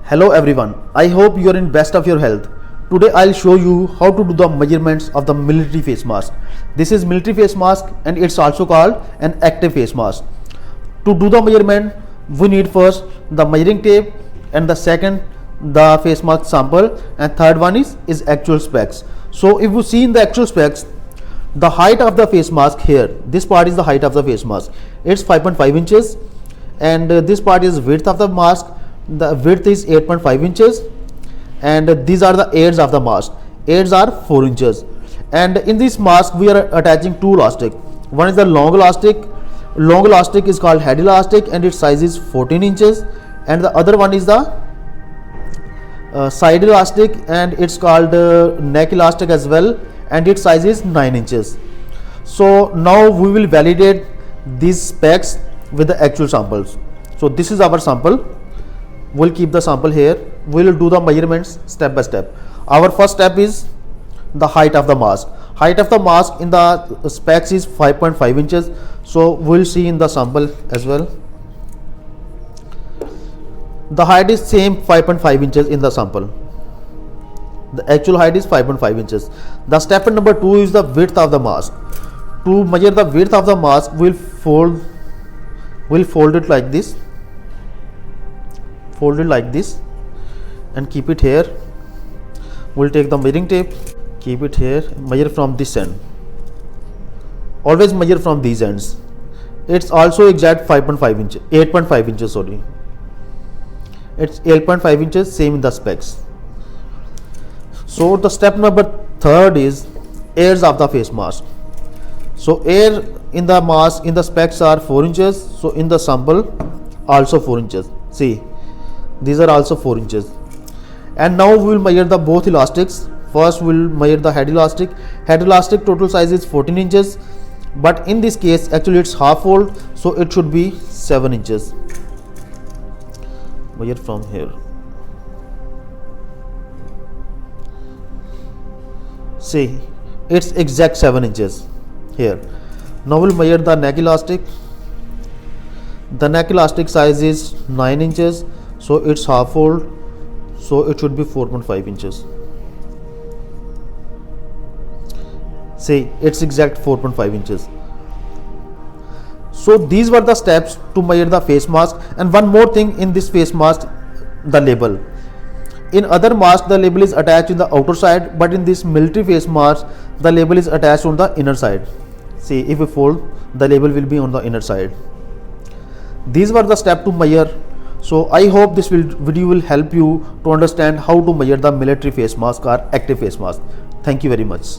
Hello everyone, I hope you are in best of your health. Today I'll show you how to do the measurements of the military face mask. This is military face mask and it's also called an active face mask. To do the measurement, we need first the measuring tape, and the second the face mask sample, and third one is actual specs. So if you see in the actual specs, the height of the face mask here, this part is the height of the face mask. It's 5.5 inches, and this part is width of the mask. The width is 8.5 inches, and these are the aids of the mask. Aids are 4 inches, and in this mask we are attaching two elastic. One is the long elastic. Long elastic is called head elastic and its size is 14 inches, and the other one is the side elastic and it's called neck elastic as well, and its size is 9 inches. So now we will validate these specs with the actual samples. So this is our sample. We'll keep the sample here. We'll do the measurements step by step. Our first step is the height of the mask. Height of the mask in the specs is 5.5 inches. So we'll see in the sample as well. The height is same 5.5 inches in the sample. The actual height is 5.5 inches. The step number 2 is the width of the mask. To measure the width of the mask, we'll fold it like this. Fold it like this and keep it here. We'll take the measuring tape, keep it here, measure from this end. Always measure from these ends. It's also exact 5.5 inches, 8.5 inches, sorry. It's 8.5 inches, same in the specs. So the step number 3 is airs of the face mask. So air in the mask in the specs are 4 inches. So in the sample also 4 inches. See, these are also 4 inches. And now we will measure the both elastics. First we will measure the head elastic. Head elastic total size is 14 inches, but in this case actually it's half fold, so it should be 7 inches. Measure from here. See, it's exact 7 inches here. Now we'll measure the neck elastic. The neck elastic size is 9 inches, so it's half fold, so it should be 4.5 inches. See, it's exact 4.5 inches. So these were the steps to measure the face mask. And one more thing in this face mask, the label. In other masks the label is attached in the outer side, but in this military face mask the label is attached on the inner side. See, if we fold, the label will be on the inner side. These were the steps to measure. So I hope this video will help you to understand how to measure the military face mask or active face mask. Thank you very much.